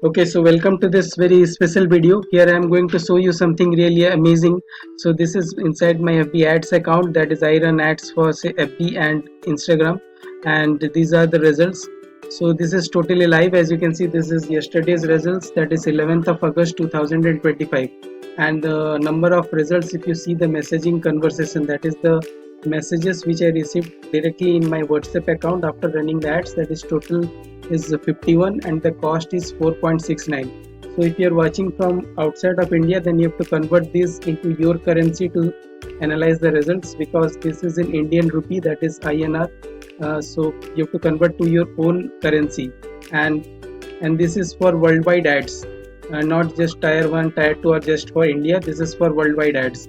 Okay, so welcome to this very special video. Here I am going to show you something really amazing. So this is inside my FB ads account, that is I run ads for say FB and Instagram, and these are the results. So this is totally live. As you can see, this is yesterday's results, that is 11th of August 2025, and the number of results, if you see the messaging conversation, that is the messages which I received directly in my WhatsApp account after running the ads, that is total is 51 and the cost is 4.69. So if you are watching from outside of India, then you have to convert this into your currency to analyze the results, because this is in Indian rupee, that is INR. So you have to convert to your own currency, and this is for worldwide ads, not just tier 1 tier 2 or just for India. This is for worldwide ads.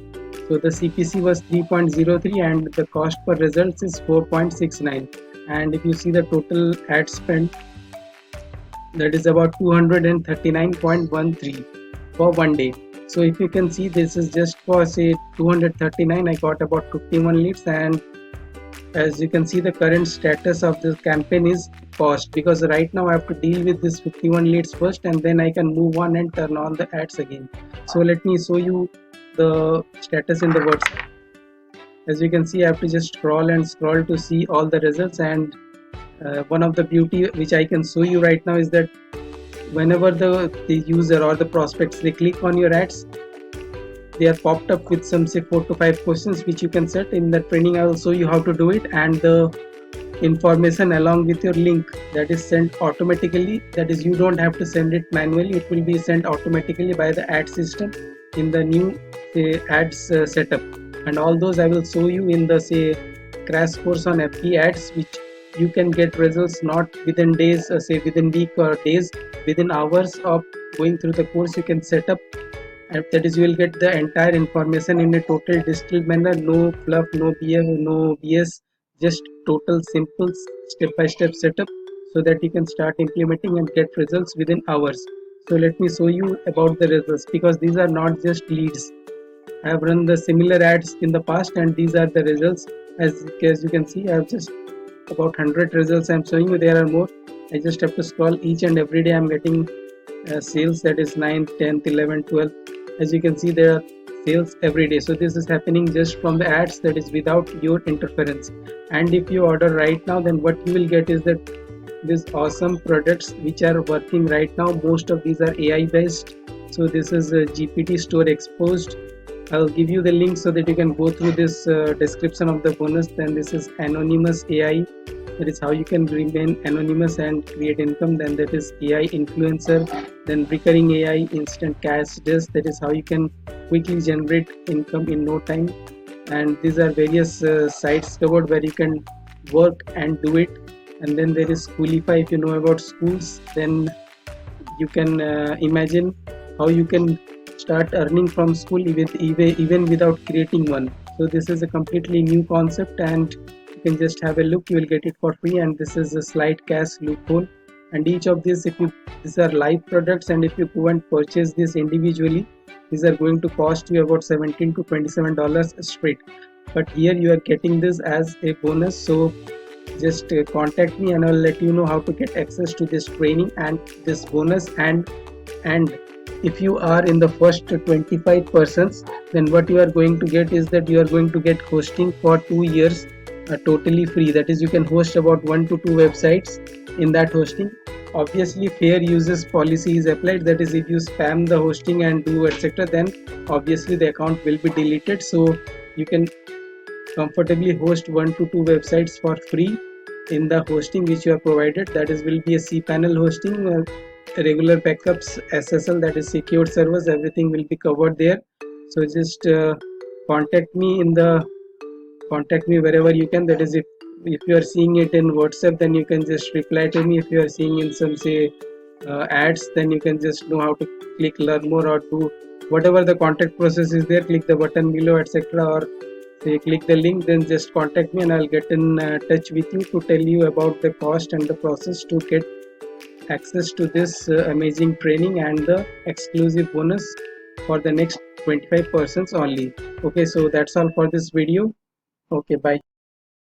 So the CPC was 3.03 and the cost per results is 4.69. And if you see the total ad spend, that is about 239.13 for one day. So if you can see, this is just for say 239, I got about 51 leads. And as you can see, the current status of the campaign is paused, because right now I have to deal with this 51 leads first, and then I can move on and turn on the ads again. So let me show you the status in the WhatsApp. As you can see, I have to just scroll and scroll to see all the results. And one of the beauty which I can show you right now is that whenever the user or the prospects, they click on your ads, they are popped up with some say 4 to 5 questions which you can set. In the training I will show you how to do it, and the information along with your link, that is sent automatically. That is, you don't have to send it manually, it will be sent automatically by the ad system in the new ads setup. And all those I will show you in the say crash course on FB ads, which you can get results not within days, say within week or days, within hours of going through the course. You can set up, and that is, you will get the entire information in a total distilled manner, no fluff, no BF, no BS, just total simple step-by-step setup, so that you can start implementing and get results within hours. So let me show you about the results, because these are not just leads. I have run the similar ads in the past, and these are the results. As you can see, I have just about 100 results I am showing you. There are more. I just have to scroll. Each and every day I am getting sales, that is 9th, 10th, 11th, 12th. As you can see, there are sales every day. So this is happening just from the ads, that is without your interference. And if you order right now, then what you will get is that these awesome products which are working right now, most of these are AI based. So this is a GPT store exposed. I'll give you the link so that you can go through this description of the bonus. Then this is anonymous AI, that is how you can remain anonymous and create income. Then that is AI influencer. Then recurring AI instant cash desk, that is how you can quickly generate income in no time. And these are various sites covered where you can work and do it. And then there is Schoolify. If you know about schools, then you can imagine how you can start earning from school even without creating one. So this is a completely new concept, and you can just have a look. You will get it for free. And this is a slide cash loophole. And each of these, these are live products, and if you go and purchase this individually, these are going to cost you about $17 to $27 straight. But here you are getting this as a bonus. So just contact me and I'll let you know how to get access to this training and this bonus. And if you are in the first 25 persons, then what you are going to get is that you are going to get hosting for 2 years totally free. That is, you can host about 1 to 2 websites in that hosting. Obviously fair uses policy is applied, that is, if you spam the hosting and do etc., then obviously the account will be deleted. So you can comfortably host 1 to 2 websites for free in the hosting which you are provided. That is, will be a cPanel hosting, regular backups, SSL, that is secured servers, everything will be covered there. So just contact me wherever you can. That is, if you are seeing it in WhatsApp, then you can just reply to me. If you are seeing in some say ads, then you can just know how to click learn more, or do whatever the contact process is there, click the button below etc., or say click the link. Then just contact me and I'll get in touch with you to tell you about the cost and the process to get access to this amazing training and the exclusive bonus for the next 25 persons only. Okay, so that's all for this video. Okay, bye.